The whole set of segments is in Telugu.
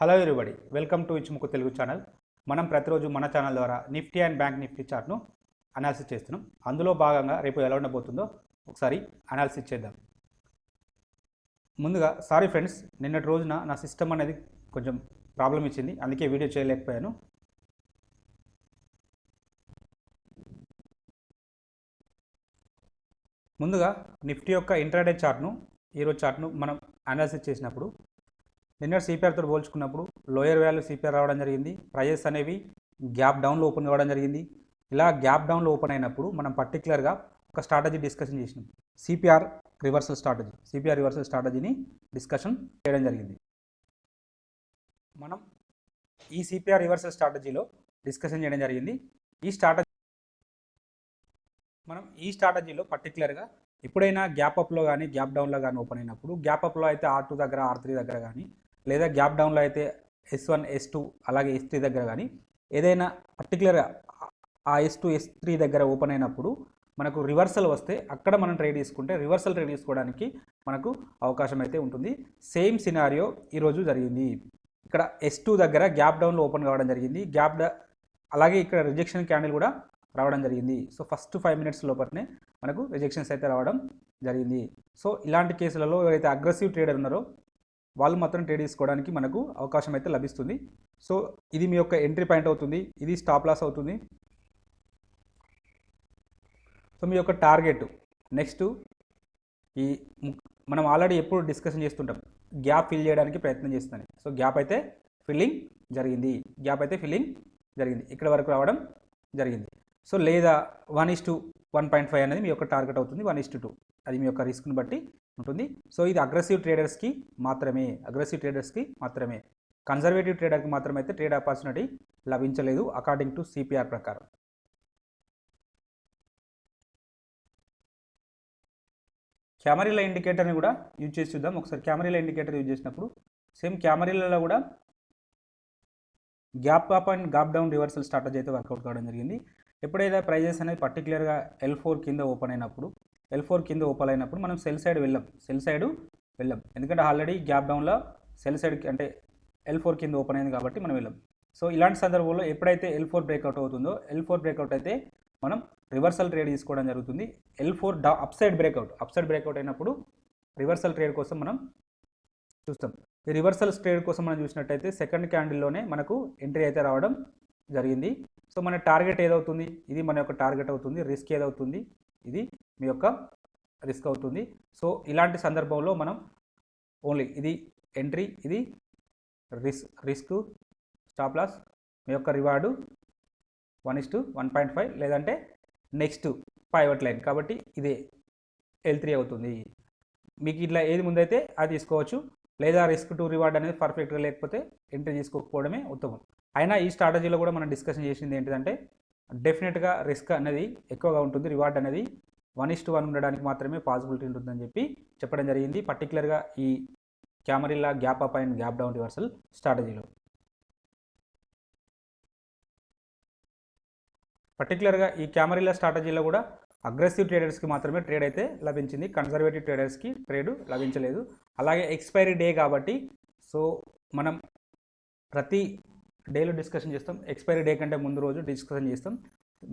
హలో ఎవరీబడి, వెల్కమ్ టు ఇచ్చుముక్కు తెలుగు ఛానల్. మనం ప్రతిరోజు మన ఛానల్ ద్వారా నిఫ్టీ అండ్ బ్యాంక్ నిఫ్టీ చార్ట్ను అనాలిసిస్ చేస్తున్నాం. అందులో భాగంగా రేపు ఎలా ఉండబోతుందో ఒకసారి అనాలిసిస్ చేద్దాం. ముందుగా సారీ ఫ్రెండ్స్, నిన్నటి రోజున నా సిస్టమ్ అనేది కొంచెం ప్రాబ్లం ఇచ్చింది, అందుకే వీడియో చేయలేకపోయాను. ముందుగా నిఫ్టీ యొక్క ఇంట్రాడే చార్ట్ను, ఈరోజు చార్ట్ను మనం అనాలిసిస్ చేసినప్పుడు నిన్న సిపిఆర్తో పోల్చుకున్నప్పుడు లోయర్ వాల్యూ సిపిఆర్ రావడం జరిగింది. ప్రైజెస్ అనేవి గ్యాప్ డౌన్లో ఓపెన్ కావడం జరిగింది. ఇలా గ్యాప్ డౌన్లో ఓపెన్ అయినప్పుడు మనం పర్టికులర్గా ఒక స్ట్రాటజీ డిస్కషన్ చేసినాం. సిపిఆర్ రివర్సల్ స్ట్రాటజీని డిస్కషన్ చేయడం జరిగింది. మనం ఈ సిపిఆర్ రివర్సల్ స్ట్రాటజీలో డిస్కషన్ చేయడం జరిగింది. ఈ స్ట్రాటజీలో పర్టికులర్గా ఎప్పుడైనా గ్యాప్ అప్లో కానీ గ్యాప్ డౌన్లో కానీ ఓపెన్ అయినప్పుడు, గ్యాప్ అప్లో అయితే R2 దగ్గర R3 దగ్గర కానీ, లేదా గ్యాప్ డౌన్లో అయితే S1 S2 అలాగే S3 దగ్గర కానీ ఏదైనా పర్టికులర్గా ఆ S2 S3 దగ్గర ఓపెన్ అయినప్పుడు మనకు రివర్సల్ వస్తే అక్కడ మనం ట్రేడ్ తీసుకుంటే రివర్సల్ ట్రేడ్ తీసుకోవడానికి మనకు అవకాశం అయితే ఉంటుంది. సేమ్ సినారియో ఈరోజు జరిగింది. ఇక్కడ S2 దగ్గర గ్యాప్ డౌన్లో ఓపెన్ కావడం జరిగింది. అలాగే ఇక్కడ రిజెక్షన్ క్యాండిల్ కూడా రావడం జరిగింది. సో ఫస్ట్ 5 మినిట్స్ లోపలనే మనకు రిజెక్షన్స్ అయితే రావడం జరిగింది. సో ఇలాంటి కేసులలో ఎవరైతే అగ్రెసివ్ ట్రేడర్ ఉన్నారో వాళ్ళు మాత్రం ట్రేడ్ తీసుకోవడానికి మనకు అవకాశం అయితే లభిస్తుంది. సో ఇది మీ యొక్క ఎంట్రీ పాయింట్ అవుతుంది, ఇది స్టాప్ లాస్ అవుతుంది. సో మీ యొక్క టార్గెట్ నెక్స్ట్ మనం ఆల్రెడీ ఎప్పుడు డిస్కషన్ చేస్తుంటాం, గ్యాప్ ఫిల్ చేయడానికి ప్రయత్నం చేస్తున్నాను. సో గ్యాప్ అయితే ఫిల్లింగ్ జరిగింది, ఇక్కడ వరకు రావడం జరిగింది. సో లేదా 1:1.5 అనేది మీ యొక్క టార్గెట్ అవుతుంది. 1:2 అది మీ యొక్క రిస్క్ని బట్టి ఉంటుంది. సో ఇది అగ్రెసివ్ ట్రేడర్స్కి మాత్రమే, కన్జర్వేటివ్ ట్రేడర్కి మాత్రమే అయితే ట్రేడ్ ఆపర్చునిటీ లభించలేదు అకార్డింగ్ టు సిపిఆర్ ప్రకారం. క్యామరీల ఇండికేటర్ని కూడా యూజ్ చేసి చూద్దాం. ఒకసారి క్యామరీల ఇండికేటర్ యూజ్ చేసినప్పుడు సేమ్ క్యామరీలలో కూడా gap up and gap down reversal strategy అయితే వర్కౌట్ కావడం జరిగింది. ఎప్పుడైతే ప్రైజెస్ అనేది పర్టికులర్గా L4 కింద ఓపెన్ అయినప్పుడు మనం సెల్ సైడ్ వెళ్ళాం. ఎందుకంటే ఆల్రెడీ గ్యాప్ డౌన్లో సెల్ సైడ్ అంటే L4 కింద ఓపెన్ అయింది కాబట్టి మనం వెళ్ళాం. సో ఇలాంటి సందర్భంలో ఎప్పుడైతే L4 బ్రేక్అవుట్ అవుతుందో, L4 బ్రేక్అవుట్ అయితే మనం రివర్సల్ ట్రేడ్ తీసుకోవడం జరుగుతుంది. L4 అప్ సైడ్ బ్రేక్అవుట్ అయినప్పుడు రివర్సల్ ట్రేడ్ కోసం మనం చూస్తాం. ఈ రివర్సల్ ట్రేడ్ కోసం మనం చూసినట్టయితే సెకండ్ క్యాండిల్లోనే మనకు ఎంట్రీ అయితే రావడం జరిగింది. సో మన టార్గెట్ ఏదవుతుంది, ఇది మన యొక్క టార్గెట్ అవుతుంది. రిస్క్ ఏదవుతుంది, ఇది మీ యొక్క రిస్క్ అవుతుంది. సో ఇలాంటి సందర్భంలో మనం ఓన్లీ ఇది ఎంట్రీ, ఇది రిస్క్, స్టాప్ లాస్, మీ యొక్క రివార్డు 1:1.5 లేదంటే నెక్స్ట్ పైవట్ లైన్, కాబట్టి ఇదే L3 అవుతుంది. మీకు ఇట్లా ఏది ముందైతే అది తీసుకోవచ్చు, లేదా రిస్క్ టు రివార్డ్ అనేది పర్ఫెక్ట్గా లేకపోతే ఎంట్రీ తీసుకోకపోవడమే ఉత్తమం. అయినా ఈ స్ట్రాటజీలో కూడా మనం డిస్కషన్ చేసింది ఏంటిదంటే డెఫినెట్గా రిస్క్ అనేది ఎక్కువగా ఉంటుంది, రివార్డ్ అనేది 1:1 ఉండడానికి మాత్రమే పాసిబిలిటీ ఉంటుందని చెప్పడం జరిగింది. పర్టికులర్గా ఈ క్యామరీలా gap up and gap down reversal స్ట్రాటజీలో పర్టికులర్గా ఈ క్యామరీలా స్ట్రాటజీలో కూడా అగ్రెసివ్ ట్రేడర్స్కి మాత్రమే ట్రేడ్ అయితే లభించింది, కన్జర్వేటివ్ ట్రేడర్స్కి ట్రేడ్ లభించలేదు. అలాగే ఎక్స్పైరీ డే కాబట్టి సో మనం ప్రతి డేలో డిస్కషన్ చేస్తాం, ఎక్స్పైరీ డే కంటే ముందు రోజు డిస్కషన్ చేస్తాం.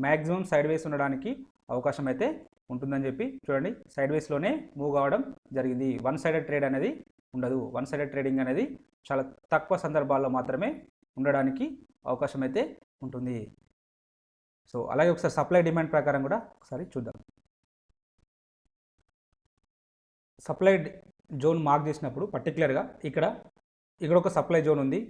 మ్యాక్సిమం సైడ్ వేస్ ఉండడానికి అవకాశం అయితే ఉంటుందని చెప్పి చూడండి, సైడ్ వేస్లోనే మూవ్ కావడం జరిగింది. వన్ సైడెడ్ ట్రేడ్ అనేది ఉండదు, వన్ సైడెడ్ ట్రేడింగ్ అనేది చాలా తక్కువ సందర్భాల్లో మాత్రమే ఉండడానికి అవకాశం అయితే ఉంటుంది. సో అలాగే ఒకసారి సప్లై డిమాండ్ ప్రకారం కూడా ఒకసారి చూద్దాం. సప్లై జోన్ మార్క్ చేసినప్పుడు పర్టికులర్గా ఇక్కడ ఒక సప్లై జోన్ ఉంది,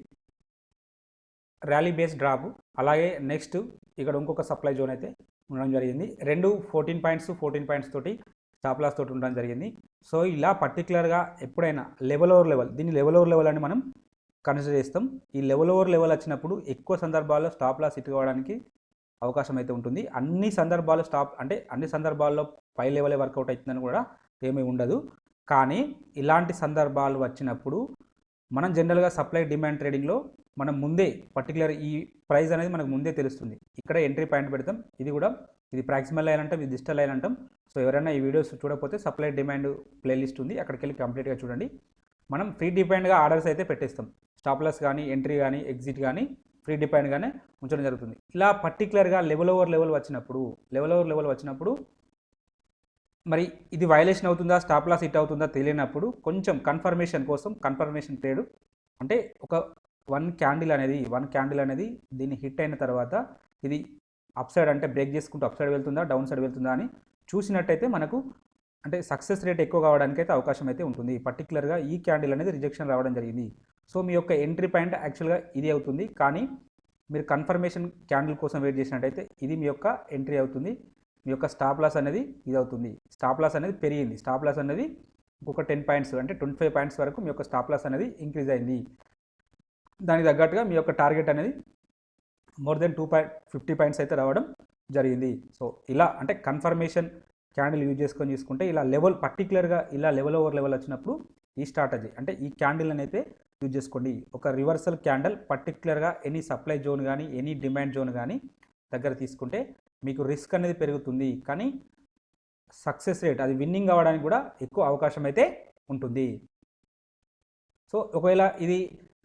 ర్యాలీ బేస్ డ్రాప్. అలాగే నెక్స్ట్ ఇక్కడ ఇంకొక సప్లై జోన్ అయితే ఉండడం జరిగింది. రెండు 14 పాయింట్స్ తోటి స్టాప్ లాస్ తోటి ఉండడం జరిగింది. సో ఇలా పర్టికులర్గా ఎప్పుడైనా లెవెల్ ఓవర్ లెవెల్, దీన్ని లెవెల్ ఓవర్ లెవెల్ అని మనం కన్సిడర్ చేస్తాం. ఈ లెవెల్ ఓవర్ లెవెల్ వచ్చినప్పుడు ఎక్కువ సందర్భాల్లో స్టాప్ లాస్ హిట్ కావడానికి అవకాశం అయితే ఉంటుంది. అన్ని సందర్భాల్లో పై లెవెలే వర్కౌట్ అవుతుందని కూడా ఏమీ ఉండదు. కానీ ఇలాంటి సందర్భాలు వచ్చినప్పుడు మనం జనరల్గా సప్లై డిమాండ్ ట్రేడింగ్లో మనం ముందే పర్టికులర్ ఈ ప్రైస్ అనేది మనకు ముందే తెలుస్తుంది. ఇక్కడ ఎంట్రీ పాయింట్ పెడతాం. ఇది ప్రాక్సిమల్ లైన్ అంటాం, ఇది డిజిటల్ లైన్ అంటాం. సో ఎవరైనా ఈ వీడియోస్ చూడకపోతే సప్లై డిమాండ్ ప్లేలిస్ట్ ఉంది, అక్కడికి వెళ్ళి కంప్లీట్గా చూడండి. మనం ప్రీ డిపెండ్గా ఆర్డర్స్ అయితే పెట్టేస్తాం. స్టాప్ లాస్ కానీ ఎంట్రీ కానీ ఎగ్జిట్ కానీ ఫ్రీ డిపెండ్గానే ఉంచడం జరుగుతుంది. ఇలా పర్టికులర్గా లెవెల్ ఓవర్ లెవెల్ వచ్చినప్పుడు మరి ఇది వైలేషన్ అవుతుందా, స్టాప్ లాస్ హిట్ అవుతుందా తెలియనప్పుడు కొంచెం కన్ఫర్మేషన్ కోసం కన్ఫర్మేషన్ ట్రేడ్ అంటే ఒక వన్ క్యాండిల్ అనేది దీన్ని హిట్ అయిన తర్వాత ఇది అప్ సైడ్ అంటే బ్రేక్ చేసుకుంటూ అప్ సైడ్ వెళ్తుందా డౌన్ సైడ్ వెళ్తుందా అని చూసినట్టయితే మనకు అంటే సక్సెస్ రేట్ ఎక్కువ కావడానికి అయితే అవకాశం అయితే ఉంటుంది. పర్టికులర్గా ఈ క్యాండిల్ అనేది రిజెక్షన్ రావడం జరిగింది. సో మీ యొక్క ఎంట్రీ పాయింట్ యాక్చువల్గా ఇది అవుతుంది, కానీ మీరు కన్ఫర్మేషన్ క్యాండిల్ కోసం వెయిట్ చేసినట్టయితే ఇది మీ యొక్క ఎంట్రీ అవుతుంది. మీ యొక్క స్టాప్ లాస్ అనేది ఇది అవుతుంది. స్టాప్ లాస్ అనేది పెరిగింది, స్టాప్ లాస్ అనేది ఇంకొక 10 పాయింట్స్ అంటే 25 పాయింట్స్ వరకు మీ యొక్క స్టాప్ లాస్ అనేది ఇంక్రీజ్ అయింది. దానికి తగ్గట్టుగా మీ యొక్క టార్గెట్ అనేది మోర్ దెన్ 250 పాయింట్స్ అయితే రావడం జరిగింది. సో ఇలా అంటే కన్ఫర్మేషన్ క్యాండిల్ యూజ్ చేసుకొని చూసుకుంటే ఇలా లెవెల్ పర్టికులర్గా ఇలా లెవెల్ ఓవర్ లెవెల్ వచ్చినప్పుడు ఈ స్ట్రాటజీ అంటే ఈ క్యాండిల్ అయితే యూజ్ చేసుకోండి. ఒక రివర్సల్ క్యాండిల్ పర్టికులర్గా ఎనీ సప్లై జోన్ కానీ ఎనీ డిమాండ్ జోన్ కానీ దగ్గర తీసుకుంటే మీకు రిస్క్ అనేది పెరుగుతుంది, కానీ సక్సెస్ రేట్ అది విన్నింగ్ అవ్వడానికి కూడా ఎక్కువ అవకాశం అయితే ఉంటుంది. సో ఒకవేళ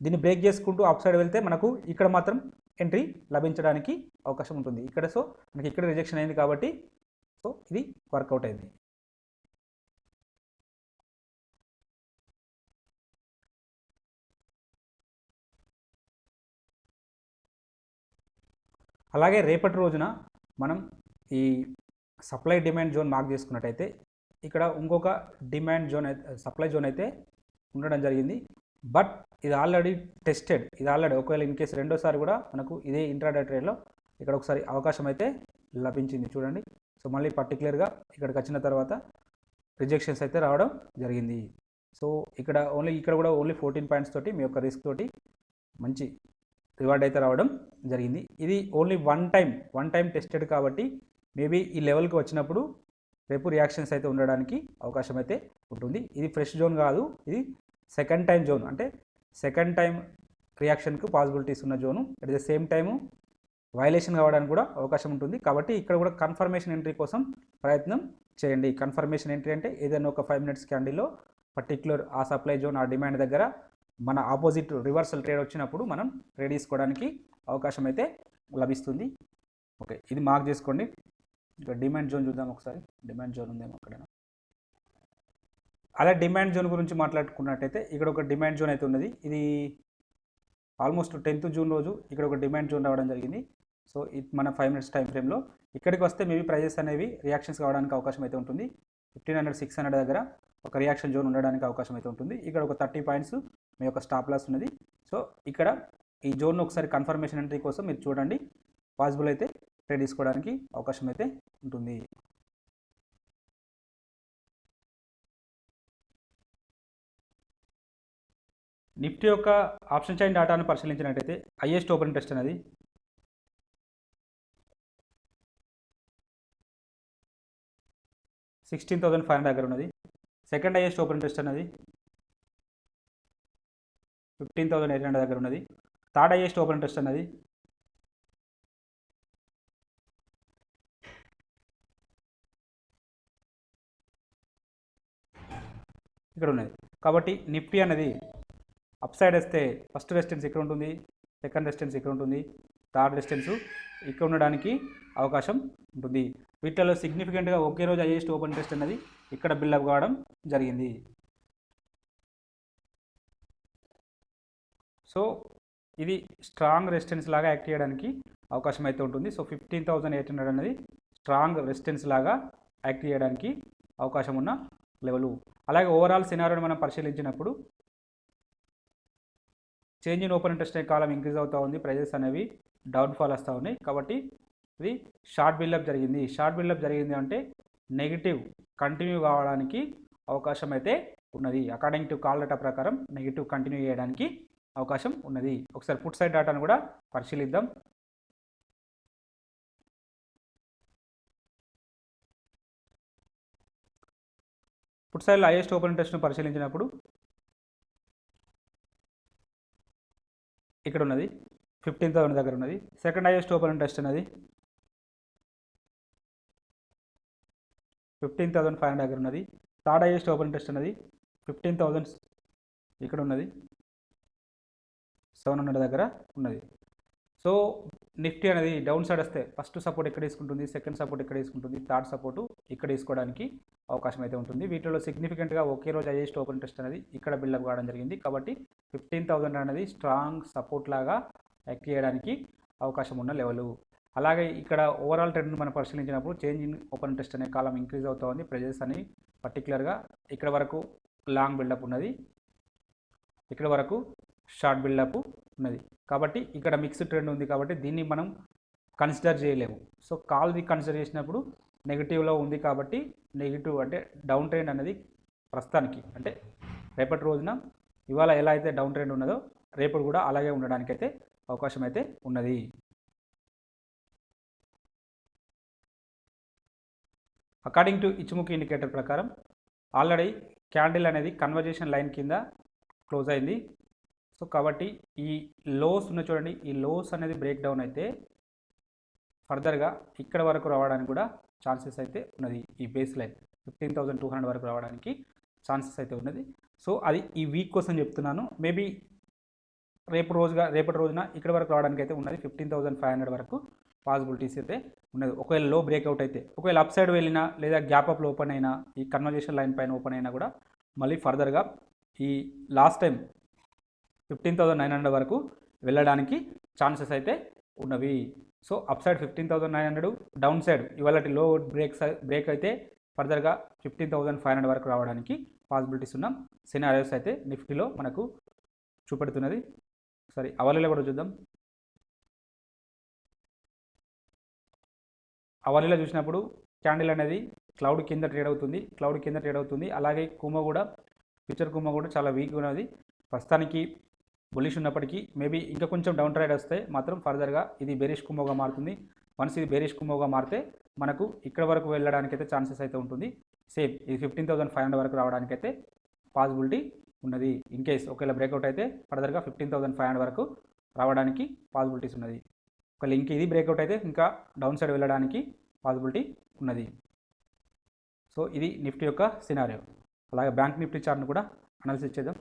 దీన్ని బ్రేక్ చేసుకుంటూ అప్ సైడ్ వెళ్తే మనకు ఇక్కడ మాత్రం ఎంట్రీ లభించడానికి అవకాశం ఉంటుంది. ఇక్కడ సో మనకి ఇక్కడ రిజెక్షన్ అయింది కాబట్టి సో ఇది వర్కౌట్ అయింది. అలాగే రేపటి రోజున మనం ఈ సప్లై డిమాండ్ జోన్ మార్క్ చేసుకున్నట్టయితే ఇక్కడ ఇంకొక డిమాండ్ జోన్ సప్లై జోన్ అయితే ఉండడం జరిగింది. బట్ ఇది ఆల్రెడీ టెస్టెడ్, ఇది ఆల్రెడీ ఒకవేళ ఇన్ కేసు రెండోసారి కూడా మనకు ఇదే ఇంట్రాడే ట్రేడ్లో ఇక్కడ ఒకసారి అవకాశం అయితే లభించింది చూడండి. సో మళ్ళీ పర్టికులర్గా ఇక్కడికి వచ్చిన తర్వాత రిజెక్షన్స్ అయితే రావడం జరిగింది. సో ఇక్కడ కూడా ఓన్లీ 14 పాయింట్స్ తోటి మీ యొక్క రిస్క్ తోటి మంచి రివార్డ్ అయితే రావడం జరిగింది. ఇది ఓన్లీ వన్ టైం టెస్టెడ్ కాబట్టి మేబీ ఈ లెవెల్కి వచ్చినప్పుడు రేపు రియాక్షన్స్ అయితే ఉండడానికి అవకాశం అయితే ఉంటుంది. ఇది ఫ్రెష్ జోన్ కాదు, ఇది సెకండ్ టైం జోన్, అంటే సెకండ్ టైం రియాక్షన్కు పాసిబిలిటీస్ ఉన్న zone. At the same time violation కావడానికి కూడా అవకాశం ఉంటుంది. కాబట్టి ఇక్కడ కూడా కన్ఫర్మేషన్ ఎంట్రీ కోసం ప్రయత్నం చేయండి. కన్ఫర్మేషన్ ఎంట్రీ అంటే ఏదైనా ఒక 5 మినిట్స్ క్యాండిల్లో పర్టిక్యులర్ ఆ సప్లై జోన్ ఆ డిమాండ్ దగ్గర మన ఆపోజిట్ రివర్సల్ ట్రేడ్ వచ్చినప్పుడు మనం ట్రేడ్ తీసుకోవడానికి అవకాశం అయితే లభిస్తుంది. ఓకే, ఇది మార్క్ చేసుకోండి. ఇంకా డిమాండ్ జోన్ చూద్దాం ఒకసారి. డిమాండ్ జోన్ ఉందేమో అక్కడ. అలా డిమాండ్ జోన్ గురించి మాట్లాడుకున్నట్టయితే ఇక్కడ ఒక డిమాండ్ జోన్ అయితే ఉన్నది. ఇది ఆల్మోస్ట్ 10th జూన్ రోజు ఇక్కడ ఒక డిమాండ్ జోన్ రావడం జరిగింది. సో ఇది మన 5 మినిట్స్ టైం ఫ్రేమ్లో ఇక్కడికి వస్తే మేబీ ప్రైజెస్ అనేవి రియాక్షన్స్ కావడానికి అవకాశం అయితే ఉంటుంది. 1500 600 దగ్గర ఒక రియాక్షన్ జోన్ ఉండడానికి అవకాశం అయితే ఉంటుంది. ఇక్కడ ఒక 30 పాయింట్స్ మీ యొక్క స్టాప్ లాస్ ఉన్నది. సో ఇక్కడ ఈ జోన్ను ఒకసారి కన్ఫర్మేషన్ ఎంట్రీ కోసం మీరు చూడండి, పాసిబుల్ అయితే ట్రేడ్ తీసుకోవడానికి అవకాశం అయితే ఉంటుంది. నిఫ్టీ యొక్క ఆప్షన్ చైన్ డేటాను పరిశీలించినట్టయితే హైయెస్ట్ ఓపెన్ ఇంట్రెస్ట్ అనేది 16,500 దగ్గర ఉన్నది. సెకండ్ హైయెస్ట్ ఓపెన్ ఇంట్రెస్ట్ అనేది 15,800 దగ్గర ఉన్నది. థర్డ్ హైయెస్ట్ ఓపెన్ ఇంట్రెస్ట్ అనేది 16,000 ఇక్కడ ఉన్నది. కాబట్టి నిఫ్టీ అనేది అప్ సైడ్ వస్తే ఫస్ట్ రెసిస్టెన్స్ ఇక్కడ ఉంటుంది, సెకండ్ రెసిస్టెన్స్ ఇక్కడ ఉంటుంది, థర్డ్ రెసిస్టెన్స్ ఇక్కడ ఉండడానికి అవకాశం ఉంటుంది. వీటిలో సిగ్నిఫికెంట్గా ఒకే రోజు హైయెస్ట్ ఓపెన్ ఇంట్రెస్ట్ అనేది ఇక్కడ బిల్డప్ కావడం జరిగింది. సో ఇది స్ట్రాంగ్ రెసిస్టెన్స్ లాగా యాక్ట్ చేయడానికి అవకాశం అయితే ఉంటుంది. సో 15,800 అనేది స్ట్రాంగ్ రెసిస్టెన్స్ లాగా యాక్ట్ చేయడానికి అవకాశం ఉన్న లెవెలు. అలాగే ఓవరాల్ సినారియోని మనం పరిశీలించినప్పుడు చేంజ్ ఇన్ ఓపెన్ ఇంట్రెస్ట్ కాలం ఇంక్రీజ్ అవుతూ ఉంది, ప్రైజెస్ అనేవి డౌన్ఫాల్ వస్తూ ఉన్నాయి. కాబట్టి ఇది షార్ట్ బిల్డప్ జరిగింది. షార్ట్ బిల్డప్ జరిగింది అంటే నెగిటివ్ కంటిన్యూ కావడానికి అవకాశం అయితే ఉన్నది. అకార్డింగ్ టు కాల్ డేటా ప్రకారం నెగిటివ్ కంటిన్యూ చేయడానికి అవకాశం ఉన్నది. ఒకసారి పుట్ సైడ్ డేటాను కూడా పరిశీలిద్దాం. పుట్ సైడ్లో హైయెస్ట్ ఓపెన్ ఇంట్రెస్ట్ను పరిశీలించినప్పుడు ఇక్కడ ఉన్నది 15,000 దగ్గర ఉన్నది. సెకండ్ హైయెస్ట్ ఓపెన్ ఇంట్రెస్ట్ అనేది 15,500 దగ్గర ఉన్నది. థర్డ్ హైయెస్ట్ ఓపెన్ ఇంట్రెస్ట్ అనేది 15,000 ఇక్కడ ఉన్నది. 700 దగ్గర ఉన్నది. సో నిఫ్టీ అనేది డౌన్ సైడ్ వస్తే ఫస్ట్ సపోర్ట్ ఎక్కడ తీసుకుంటుంది, సెకండ్ సపోర్ట్ ఎక్కడ తీసుకుంటుంది, థర్డ్ సపోర్టు ఇక్కడ తీసుకోవడానికి అవకాశం అయితే ఉంటుంది. వీటిలో సిగ్నిఫికెంట్గా ఒకే రోజు హైయెస్ట్ ఓపెన్ ఇంట్రెస్ట్ అనేది ఇక్కడ బిల్డప్ కావడం జరిగింది. కాబట్టి 15,000 అనేది స్ట్రాంగ్ సపోర్ట్ లాగా యాక్ట్ చేయడానికి అవకాశం ఉన్న లెవెల్. అలాగే ఇక్కడ ఓవరాల్ ట్రెండ్ మనం పరిశీలించినప్పుడు చేంజ్ ఇన్ ఓపెన్ ఇంట్రెస్ట్ అనే కాలం ఇంక్రీజ్ అవుతూ ఉంది. ప్రైజెస్ అని పర్టికులర్గా ఇక్కడ వరకు లాంగ్ బిల్డప్ ఉన్నది, ఇక్కడ వరకు షార్ట్ బిల్డప్ ఉన్నది. కాబట్టి ఇక్కడ మిక్స్డ్ ట్రెండ్ ఉంది కాబట్టి దీన్ని మనం కన్సిడర్ చేయలేము. సో కాల్ది కన్సిడర్ చేసినప్పుడు నెగిటివ్లో ఉంది కాబట్టి నెగిటివ్ అంటే డౌన్ ట్రెండ్ అనేది ప్రస్తుతానికి అంటే రేపటి రోజున ఇవాళ ఎలా అయితే డౌన్ ట్రెండ్ ఉన్నదో రేపటి కూడా అలాగే ఉండడానికైతే అవకాశం అయితే ఉన్నది. అకార్డింగ్ టు ఇచ్చుముఖి ఇండికేటర్ ప్రకారం ఆల్రెడీ క్యాండిల్ అనేది కన్వర్జేషన్ లైన్ కింద క్లోజ్ అయింది. సో కాబట్టి ఈ లోస్ ఉన్న చూడండి, ఈ లోస్ అనేది బ్రేక్ డౌన్ అయితే ఫర్దర్గా ఇక్కడ వరకు రావడానికి కూడా ఛాన్సెస్ అయితే ఉన్నది. ఈ బేస్ లైన్ 15,200 వరకు రావడానికి ఛాన్సెస్ అయితే ఉన్నది. సో అది ఈ వీక్ కోసం చెప్తున్నాను. మేబీ రేపటి రోజున ఇక్కడ వరకు రావడానికి అయితే ఉన్నది. 15,500 వరకు పాసిబిలిటీస్ అయితే ఉన్నది. ఒకవేళ లో బ్రేక్అవుట్ అయితే, ఒకవేళ అప్ సైడ్ వెళ్ళినా లేదా గ్యాప్ అప్లో ఓపెన్ అయినా, ఈ కన్వర్జేషన్ లైన్ పైన ఓపెన్ అయినా కూడా మళ్ళీ ఫర్దర్గా ఈ లాస్ట్ టైం 15,900 వరకు వెళ్ళడానికి ఛాన్సెస్ అయితే ఉన్నవి. So up side 15,900, down side ఇవాళ లో బ్రేక్ అయితే ఫర్దర్గా 15,500 వరకు రావడానికి పాసిబిలిటీస్ ఉన్న సినారియోస్ అయితే నిఫ్టీలో మనకు చూపెడుతున్నది. సరే అవలీలో కూడా చూద్దాం. అవలీలో చూసినప్పుడు క్యాండిల్ అనేది క్లౌడ్ కింద ట్రేడ్ అవుతుంది. అలాగే కుమ కూడా ఫ్యూచర్ కుమ కూడా చాలా వీక్గా ఉన్నది. ప్రస్తుతానికి బులిష్ ఉన్నప్పటికీ మేబీ ఇంకా కొంచెం డౌన్ ట్రేడ్ వస్తే మాత్రం ఫర్దర్గా ఇది బేరిష్ కుమోగా మారుతుంది. వన్స్ ఇది బేరిష్ కుమోగా మారితే మనకు ఇక్కడ వరకు వెళ్ళడానికి అయితే ఛాన్సెస్ అయితే ఉంటుంది. సేమ్ ఇది 15,500 వరకు రావడానికి అయితే పాసిబిలిటీ ఉన్నది. ఇన్ కేస్ ఒకవేళ బ్రేక్అవుట్ అయితే ఫర్దర్గా 15,500 వరకు రావడానికి పాసిబిలిటీస్ ఉన్నది. ఒకవేళ ఇంక ఇది బ్రేక్అవుట్ అయితే ఇంకా డౌన్ సైడ్ వెళ్ళడానికి పాసిబిలిటీ ఉన్నది. సో ఇది నిఫ్టీ యొక్క సినారియో. అలాగే బ్యాంక్ నిఫ్టీ చార్ట్ను కూడా అనాలిసిస్ చేద్దాం.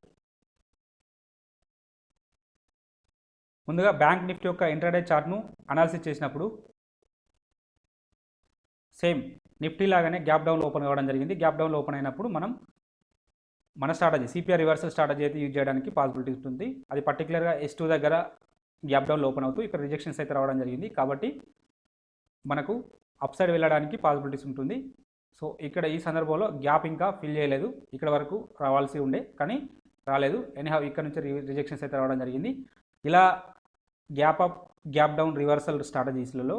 ముందుగా బ్యాంక్ నిఫ్టీ యొక్క ఇంట్రాడే చార్ట్ను అనాలిసిస్ చేసినప్పుడు సేమ్ నిఫ్టీ లాగానే గ్యాప్ డౌన్లో ఓపెన్ కావడం జరిగింది. గ్యాప్ డౌన్లో ఓపెన్ అయినప్పుడు మన స్ట్రాటజీ సిపిఆర్ రివర్సల్ స్ట్రాటజీ అయితే యూజ్ చేయడానికి పాసిబిలిటీ ఉంటుంది. అది పర్టికులర్గా S2 దగ్గర గ్యాప్ డౌన్లో ఓపెన్ అవుతూ ఇక్కడ రిజెక్షన్స్ అయితే రావడం జరిగింది. కాబట్టి మనకు అప్ సైడ్ వెళ్ళడానికి పాసిబిలిటీస్ ఉంటుంది. సో ఇక్కడ ఈ సందర్భంలో గ్యాప్ ఇంకా ఫిల్ చేయలేదు, ఇక్కడ వరకు రావాల్సి ఉండే కానీ రాలేదు. ఎనీహౌ ఇక్కడ నుంచి రిజెక్షన్స్ అయితే రావడం జరిగింది. ఇలా gap up gap down reversal స్ట్రాటజీస్లలో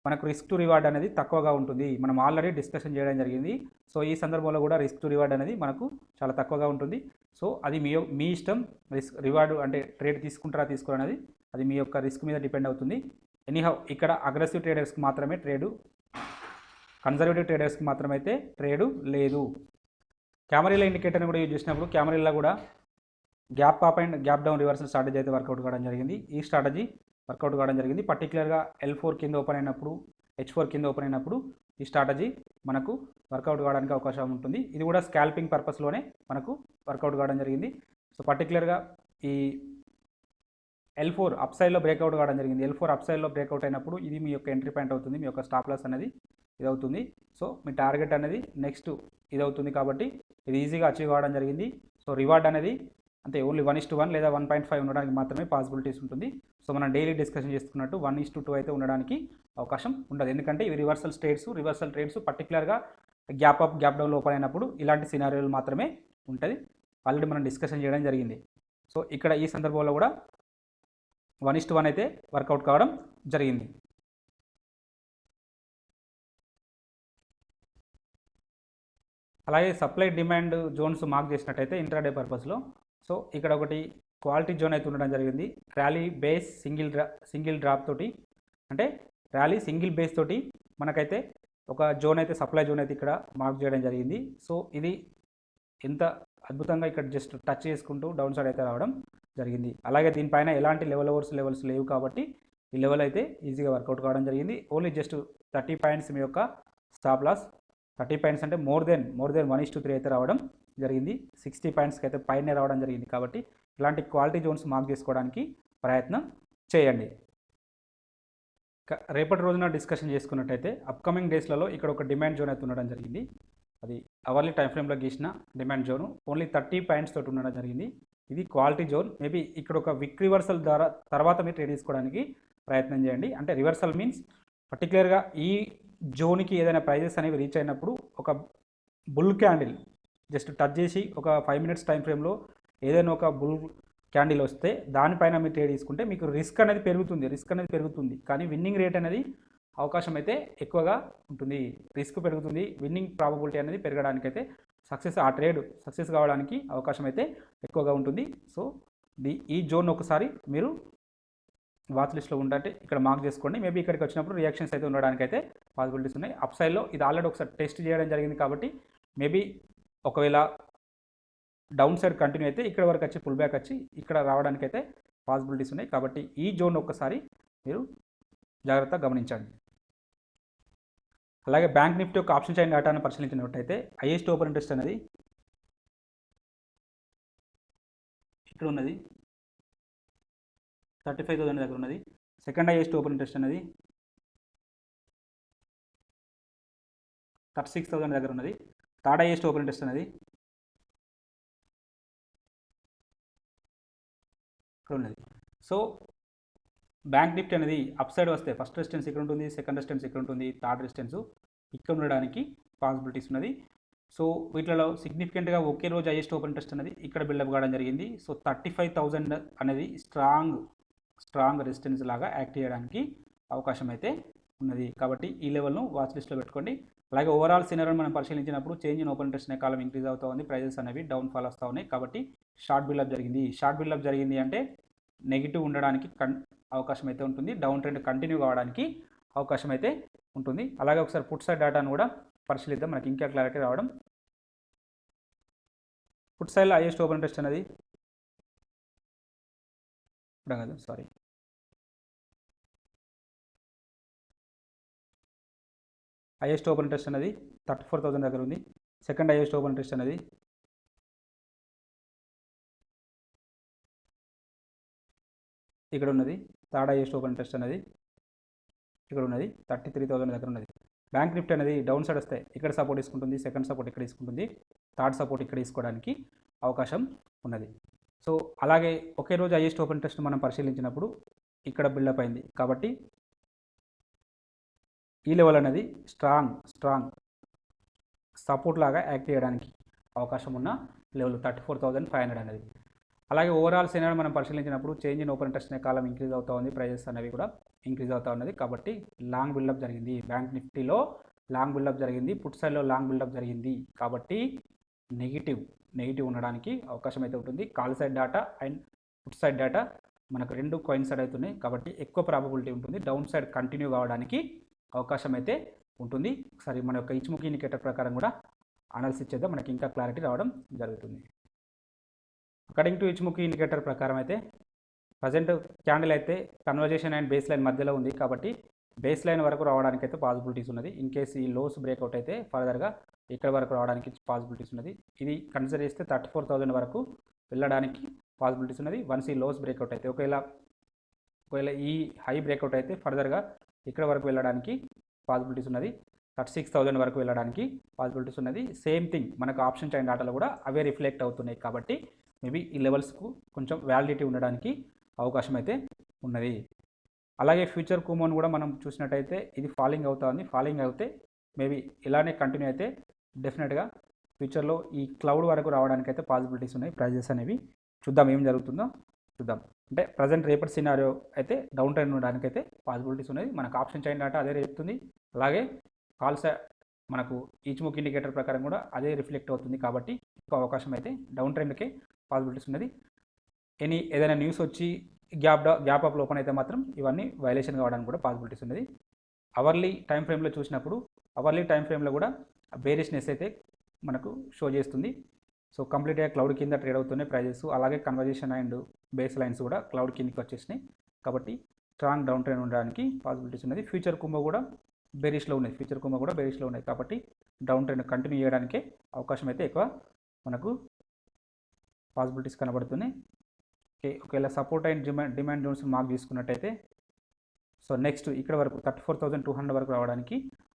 మనకు రిస్క్ టు రివార్డ్ అనేది తక్కువగా ఉంటుంది. మనం ఆల్రెడీ డిస్కషన్ చేయడం జరిగింది. సో ఈ సందర్భంలో కూడా రిస్క్ టు రివార్డ్ అనేది మనకు చాలా తక్కువగా ఉంటుంది. సో అది మీ ఇష్టం. రివార్డు అంటే ట్రేడ్ తీసుకుంటారా తీసుకోరా అనేది అది మీ యొక్క రిస్క్ మీద డిపెండ్ అవుతుంది. ఎనీహౌ ఇక్కడ అగ్రెసివ్ ట్రేడర్స్కి మాత్రమే ట్రేడు, కన్జర్వేటివ్ ట్రేడర్స్కి మాత్రమే అయితే ట్రేడు లేదు. క్యామరీల ఇండికేటర్ని కూడా యూజ్ చేసినప్పుడు క్యామరీలో కూడా gap up and gap down reversal strategy అయితే వర్కౌట్ కావడం జరిగింది. ఈ స్ట్రాటజీ వర్కౌట్ కావడం జరిగింది. పర్టికులర్గా L4 కింద ఓపెన్ అయినప్పుడు, H4 కింద ఓపెన్ అయినప్పుడు ఈ స్ట్రాటజీ మనకు వర్కౌట్ కావడానికి అవకాశం ఉంటుంది. ఇది కూడా స్కాల్పింగ్ పర్పస్లోనే మనకు వర్కౌట్ కావడం జరిగింది. సో పర్టికులర్గా ఈ L4 అప్ సైడ్లో బ్రేక్అవుట్ కావడం జరిగింది. L4 అప్ సైడ్లో బ్రేక్అవుట్ అయినప్పుడు ఇది మీ యొక్క ఎంట్రీ పాయింట్ అవుతుంది. మీ యొక్క స్టాప్ లాస్ అనేది ఇది అవుతుంది. సో మీ టార్గెట్ అనేది నెక్స్ట్ ఇది అవుతుంది. కాబట్టి ఇది ఈజీగా అచీవ్ కావడం జరిగింది. సో రివార్డ్ అనేది అంటే ఓన్లీ 1:1 లేదా 1.5 ఉండడానికి మాత్రమే పాసిబిలిటీస్ ఉంటుంది. సో మనం డైలీ డిస్కషన్ చేసుకున్నట్టు 1:2 అయితే ఉండడానికి అవకాశం ఉండదు. ఎందుకంటే ఇవి రివర్సల్ ట్రేడ్స్ పర్టికులర్గా గ్యాప్ అప్ గ్యాప్ డౌన్లో ఓపెన్ అయినప్పుడు ఇలాంటి సినారియోలు మాత్రమే ఉంటుంది. ఆల్రెడీ మనం డిస్కషన్ చేయడం జరిగింది. సో ఇక్కడ ఈ సందర్భంలో కూడా 1:1 అయితే వర్కౌట్ కావడం జరిగింది. అలాగే సప్లై డిమాండ్ జోన్స్ మార్క్ చేసినట్టయితే ఇంట్రాడే పర్పస్లో సో ఇక్కడ ఒకటి క్వాలిటీ జోన్ అయితే ఉండడం జరిగింది. ర్యాలీ బేస్ సింగిల్ డ్రాప్ తోటి, అంటే ర్యాలీ సింగిల్ బేస్ తోటి మనకైతే ఒక జోన్ అయితే సప్లై జోన్ అయితే ఇక్కడ మార్క్ చేయడం జరిగింది. సో ఇది ఎంత అద్భుతంగా ఇక్కడ జస్ట్ టచ్ చేసుకుంటూ డౌన్ సైడ్ అయితే రావడం జరిగింది. అలాగే దీనిపైన ఎలాంటి లెవెల్స్ లేవు కాబట్టి ఈ లెవెల్ అయితే ఈజీగా వర్కౌట్ కావడం జరిగింది. ఓన్లీ జస్ట్ 30 పాయింట్స్ మీ యొక్క స్టాప్ లాస్, 30 పాయింట్స్ అంటే మోర్ దెన్ 1:3 అయితే రావడం జరిగింది. 60 పాయింట్స్కి అయితే పైనే రావడం జరిగింది. కాబట్టి ఇలాంటి క్వాలిటీ జోన్స్ మార్క్ చేసుకోవడానికి ప్రయత్నం చేయండి. రేపటి రోజున డిస్కషన్ చేసుకున్నట్టయితే అప్కమింగ్ డేస్లలో ఇక్కడ ఒక డిమాండ్ జోన్ అయితే ఉండడం జరిగింది. అది అవర్లీ టైం ఫ్రేమ్లో గీసిన డిమాండ్ జోను ఓన్లీ 30 పాయింట్స్ తోటి ఉండడం జరిగింది. ఇది క్వాలిటీ జోన్. మేబీ ఇక్కడ ఒక విక్ రివర్సల్ ద్వారా తర్వాత మీరు ట్రేడ్ తీసుకోవడానికి ప్రయత్నం చేయండి. అంటే రివర్సల్ మీన్స్ పర్టికులర్గా ఈ జోన్కి ఏదైనా ప్రైజెస్ అనేవి రీచ్ అయినప్పుడు ఒక బుల్ క్యాండిల్ జస్ట్ టచ్ చేసి ఒక 5 మినిట్స్ టైం ఫ్రేమ్లో ఏదైనా ఒక బుల్ క్యాండిల్ వస్తే దానిపైన మీరు ట్రేడ్ తీసుకుంటే మీకు రిస్క్ అనేది పెరుగుతుంది. కానీ విన్నింగ్ రేట్ అనేది అవకాశం అయితే ఎక్కువగా ఉంటుంది. రిస్క్ పెరుగుతుంది, విన్నింగ్ ప్రాబబిలిటీ అనేది పెరగడానికైతే ఆ ట్రేడ్ సక్సెస్ కావడానికి అవకాశం అయితే ఎక్కువగా ఉంటుంది. సో ఈ జోన్ ఒకసారి మీరు వాచ్ లిస్ట్లో ఉంటే ఇక్కడ మార్క్ చేసుకోండి. మేబీ ఇక్కడికి వచ్చినప్పుడు రియాక్షన్స్ అయితే ఉండడానికి అయితే పాసిబిలిటీస్ ఉన్నాయి. అప్ సైడ్లో ఇది ఆల్రెడీ ఒకసారి టెస్ట్ చేయడం జరిగింది కాబట్టి మేబీ ఒకవేళ డౌన్ సైడ్ కంటిన్యూ అయితే ఇక్కడ వరకు వచ్చి పుల్ బ్యాక్ వచ్చి ఇక్కడ రావడానికి అయితే పాసిబిలిటీస్ ఉన్నాయి. కాబట్టి ఈ జోన్ ఒక్కసారి మీరు జాగ్రత్తగా గమనించండి. అలాగే బ్యాంక్ నిఫ్టీ యొక్క ఆప్షన్ చైన్ డేటాను పరిశీలించినట్టయితే హైయెస్ట్ ఓపెన్ ఇంట్రెస్ట్ అనేది ఇక్కడ ఉన్నది, 35,000 దగ్గర ఉన్నది. సెకండ్ హైయెస్ట్ ఓపెన్ ఇంట్రెస్ట్ అనేది 36,000 దగ్గర ఉన్నది. థర్డ్ హైయెస్ట్ ఓపెన్ ఇంట్రెస్ట్ అనేది ఇక్కడ ఉన్నది. సో బ్యాంక్ నిఫ్టీ అనేది అప్ సైడ్ వస్తే ఫస్ట్ రెసిస్టెన్స్ ఇక్కడ ఉంటుంది, సెకండ్ రెసిస్టెన్స్ ఇక్కడ ఉంటుంది, థర్డ్ రెసిస్టెన్స్ ఇక్కడ ఉండడానికి పాసిబిలిటీస్ ఉన్నది. సో వీటిలో సిగ్నిఫికెంట్గా ఒకే రోజు హైయెస్ట్ ఓపెన్ ఇంట్రెస్ట్ అనేది ఇక్కడ బిల్డప్ కావడం జరిగింది. సో 35,000 అనేది స్ట్రాంగ్ రెసిస్టెన్స్ లాగా యాక్ట్ చేయడానికి అవకాశం అయితే ఉన్నది. కాబట్టి ఈ లెవెల్ను వాచ్ లిస్ట్లో పెట్టుకోండి. అలాగే ఓవరాల్ సినారియోని మనం పరిశీలించినప్పుడు చేంజ్ ఇన్ ఓపెన్ ఇంట్రెస్ట్ అనే కాలం ఇంక్రీజ్ అవుతూ ఉంది, ప్రైజెస్ అనేవి డౌన్ ఫాల్ వస్తూ ఉన్నాయి. కాబట్టి షార్ట్ బిల్డప్ జరిగింది అంటే నెగిటివ్ ఉండడానికి అవకాశం అయితే ఉంటుంది, డౌన్ ట్రెండ్ కంటిన్యూ కావడానికి అవకాశం అయితే ఉంటుంది. అలాగే ఒకసారి పుట్ సైడ్ డేటాను కూడా పరిశీలిద్దాం, మనకి ఇంకా క్లారిటీ రావడం. పుట్ సైడ్లో హైయెస్ట్ ఓపెన్ ఇంట్రెస్ట్ అనేది హైయెస్ట్ ఓపెన్ ఇంట్రెస్ట్ అనేది 34,000 దగ్గర ఉంది. సెకండ్ హైయెస్ట్ ఓపెన్ ఇంట్రెస్ట్ అనేది ఇక్కడ ఉన్నది. థర్డ్ హైయెస్ట్ ఓపెన్ ఇంట్రెస్ట్ అనేది ఇక్కడ ఉన్నది, 33,000 దగ్గర ఉన్నది. బ్యాంక్ నిఫ్టీ అనేది డౌన్ సైడ్ వస్తే ఇక్కడ సపోర్ట్ తీసుకుంటుంది, సెకండ్ సపోర్ట్ ఇక్కడ తీసుకుంటుంది, థర్డ్ సపోర్ట్ ఇక్కడ తీసుకోవడానికి అవకాశం ఉన్నది. సో అలాగే ఒకే రోజు హైయెస్ట్ ఓపెన్ ఇంట్రెస్ట్ మనం పరిశీలించినప్పుడు ఇక్కడ బిల్డప్ అయింది. కాబట్టి ఈ లెవెల్ అనేది స్ట్రాంగ్ సపోర్ట్ లాగా యాక్ట్ చేయడానికి అవకాశం ఉన్న లెవెల్ 34,500 అనేది. అలాగే ఓవరాల్ సినారియో మనం పరిశీలించినప్పుడు చేంజ్ ఇన్ ఓపెన్ ఇంట్రెస్ట్ అనే కాలం ఇంక్రీజ్ అవుతూ ఉంది, ప్రైజెస్ అనేవి కూడా ఇంక్రీజ్ అవుతూ ఉన్నది. కాబట్టి లాంగ్ బిల్డప్ జరిగింది, బ్యాంక్ నిఫ్టీలో లాంగ్ బిల్డప్ జరిగింది, పుట్ సైడ్లో లాంగ్ బిల్డప్ జరిగింది. కాబట్టి నెగిటివ్ ఉండడానికి అవకాశం అయితే ఉంటుంది. Call side data and put side data మనకు రెండు కోయిన్సైడ్ అవుతున్నాయి. కాబట్టి ఎక్కువ ప్రాబబిలిటీ ఉంటుంది డౌన్ సైడ్ కంటిన్యూ కావడానికి అవకాశం అయితే ఉంటుంది. ఒకసారి మన యొక్క ఇచ్ముఖి ఇండికేటర్ ప్రకారం కూడా అనాలిసిస్ చేద్దాం, మనకి ఇంకా క్లారిటీ రావడం జరుగుతుంది. అకార్డింగ్ టు ఇచ్ముఖి ఇండికేటర్ ప్రకారం అయితే ప్రజెంట్ క్యాండిల్ అయితే కన్వర్జేషన్ అండ్ బేస్ లైన్ మధ్యలో ఉంది. కాబట్టి బేస్ లైన్ వరకు రావడానికి అయితే పాసిబిలిటీస్ ఉన్నది. ఇన్ కేసు ఈ లోస్ బ్రేక్అవుట్ అయితే ఫర్దర్గా ఇక్కడ వరకు రావడానికి పాసిబిలిటీస్ ఉన్నది. ఇది కన్సిడర్ చేస్తే 34,000 వరకు వెళ్ళడానికి పాసిబిలిటీస్ ఉన్నది. వన్స్ ఈ లోస్ బ్రేక్అవుట్ అయితే ఒకవేళ ఈ హై బ్రేక్అవుట్ అయితే ఫర్దర్గా ఇక్కడ వరకు వెళ్ళడానికి పాసిబిలిటీస్ ఉన్నది. 36,000 వరకు వెళ్ళడానికి పాసిబిలిటీస్ ఉన్నది. సేమ్ థింగ్ మనకు ఆప్షన్ చైన్ డేటాలో కూడా అవే రిఫ్లెక్ట్ అవుతున్నాయి. కాబట్టి మేబీ ఈ లెవెల్స్కు కొంచెం వ్యాలిడిటీ ఉండడానికి అవకాశం అయితే ఉన్నది. అలాగే ఫ్యూచర్ కుమోన్ కూడా మనం చూసినట్టయితే ఇది ఫాలింగ్ అవుతుంది. ఫాలింగ్ అయితే మేబీ ఇలానే కంటిన్యూ అయితే డెఫినెట్గా ఫ్యూచర్లో ఈ క్లౌడ్ వరకు రావడానికి అయితే పాసిబిలిటీస్ ఉన్నాయి. ప్రైజెస్ అనేవి చూద్దాం ఏం జరుగుతుందో చూద్దాం. అంటే ప్రజెంట్ రేపటి సినారియో అయితే డౌన్ ట్రెండ్ ఉండడానికి అయితే పాసిబిలిటీస్ ఉన్నాయి. మనకు ఆప్షన్ చైన్ డేటా అదే చెప్తుంది. అలాగే కాల్స్ మనకు ఇచ్ముఖి ఇండికేటర్ ప్రకారం కూడా అదే రిఫ్లెక్ట్ అవుతుంది. కాబట్టి ఎక్కువ అవకాశం అయితే డౌన్ ట్రెండ్కే పాసిబిలిటీస్ ఉన్నది. ఏదైనా న్యూస్ వచ్చి గ్యాప్ అప్ ఓపెన్ అయితే మాత్రం ఇవన్నీ వైలేషన్ కావడానికి కూడా పాసిబిలిటీస్ ఉన్నది. అవర్లీ టైం ఫ్రేమ్లో చూసినప్పుడు అవర్లీ టైం ఫ్రేమ్లో కూడా బేరిష్నెస్ అయితే మనకు షో చేస్తుంది. సో కంప్లీట్గా క్లౌడ్ కింద ట్రేడ్ అవుతున్నాయి ప్రైజెస్. అలాగే కన్వర్జేషన్ అండ్ బేస్ లైన్స్ కూడా క్లౌడ్ కిందకి వచ్చేసినాయి. కాబట్టి స్ట్రాంగ్ డౌన్ ట్రెండ్ ఉండడానికి పాసిబిలిటీస్ ఉన్నది. ఫ్యూచర్ కుంభ కూడా బేరిష్లో ఉన్నాయి. కాబట్టి డౌన్ ట్రెండ్ కంటిన్యూ చేయడానికే అవకాశం అయితే ఎక్కువ మనకు పాసిబిలిటీస్ కనబడుతున్నాయి. ఓకే, ఒకవేళ support and demand zones mark తీసుకున్నట్టయితే సో నెక్స్ట్ ఇక్కడ వరకు 34,200 వరకు రావడానికి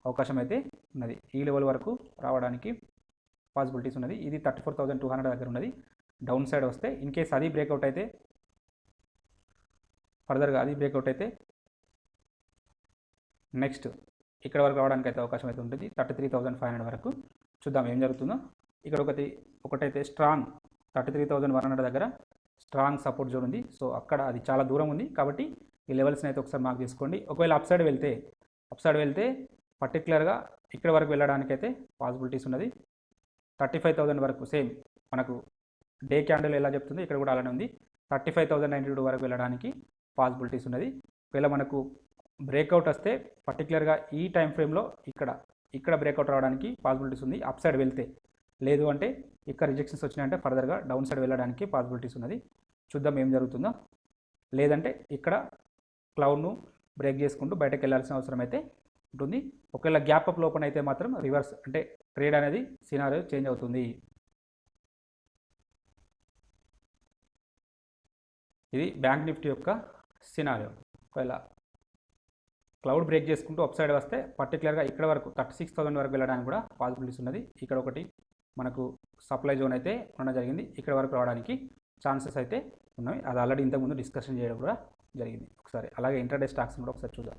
అవకాశం అయితే ఉన్నది. ఈ లెవెల్ వరకు రావడానికి పాసిబిలిటీస్ ఉన్నది. ఇది 34,200 దగ్గర ఉన్నది. డౌన్ సైడ్ వస్తే ఇన్ కేస్ అది బ్రేక్అవుట్ అయితే ఫర్దర్గా అది బ్రేక్అవుట్ అయితే నెక్స్ట్ ఇక్కడ వరకు రావడానికి అయితే అవకాశం అయితే ఉంటుంది. 33,500 వరకు చూద్దాం ఏం జరుగుతుందో. ఇక్కడ ఒకటైతే స్ట్రాంగ్ 33,100 దగ్గర స్ట్రాంగ్ సపోర్ట్ జోన్ ఉంది. సో అక్కడ అది చాలా దూరం ఉంది కాబట్టి ఈ లెవెల్స్ని అయితే ఒకసారి మార్క్ చేసుకోండి. ఒకవేళ అప్ సైడ్ వెళ్తే పర్టికులర్గా ఇక్కడ వరకు వెళ్ళడానికి అయితే పాసిబిలిటీస్ ఉన్నది. 35,000 వరకు సేమ్ మనకు డే క్యాండిల్ ఎలా చెప్తుందో ఇక్కడ కూడా అలానే ఉంది. 35,092 వరకు వెళ్ళడానికి పాసిబిలిటీస్ ఉన్నది. ఒకవేళ మనకు బ్రేక్అవుట్ వస్తే పర్టికులర్గా ఈ టైం ఫ్రేమ్లో ఇక్కడ బ్రేక్అవుట్ రావడానికి పాసిబిలిటీస్ ఉంది. అప్ సైడ్ వెళ్తే, లేదు అంటే ఇక్కడ రిజెక్షన్స్ వచ్చినాయంటే ఫర్దర్గా డౌన్ సైడ్ వెళ్ళడానికి పాసిబిలిటీస్ ఉన్నది. చూద్దాం ఏం జరుగుతుందో. లేదంటే ఇక్కడ క్లౌడ్ను బ్రేక్ చేసుకుంటూ బయటకు వెళ్ళాల్సిన అవసరం అయితే ఉంటుంది. ఒకవేళ గ్యాప్ అప్ ఓపెన్ అయితే మాత్రం రివర్స్ అంటే ట్రేడ్ అనేది సినారియో చేంజ్ అవుతుంది. ఇది బ్యాంక్ నిఫ్టీ యొక్క సినారియో. ఒకవేళ క్లౌడ్ బ్రేక్ చేసుకుంటూ అప్ సైడ్ వస్తే పర్టికులర్గా ఇక్కడ వరకు 36,000 వరకు వెళ్ళడానికి కూడా పాసిబిలిటీస్ ఉన్నది. ఇక్కడ ఒకటి మనకు సప్లై జోన్ అయితే ఉండడం జరిగింది. ఇక్కడ వరకు రావడానికి ఛాన్సెస్ అయితే ఉన్నాయి. అది ఆల్రెడీ ఇంతకుముందు డిస్కషన్ చేయడం కూడా జరిగింది ఒకసారి. అలాగే ఇంటర్డే స్టాక్స్ కూడా ఒకసారి చూద్దాం.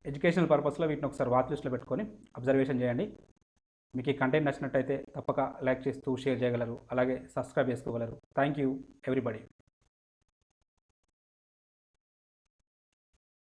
ఎడ్యుకేషనల్ పర్పస్లో వీటిని ఒకసారి వాచ్ లిస్ట్లో పెట్టుకొని అబ్జర్వేషన్ చేయండి. మీకు ఈ కంటెంట్ నచ్చినట్టయితే తప్పక లైక్ చేస్తూ షేర్ చేయగలరు, అలాగే సబ్స్క్రైబ్ చేసుకోగలరు. Thank you everybody.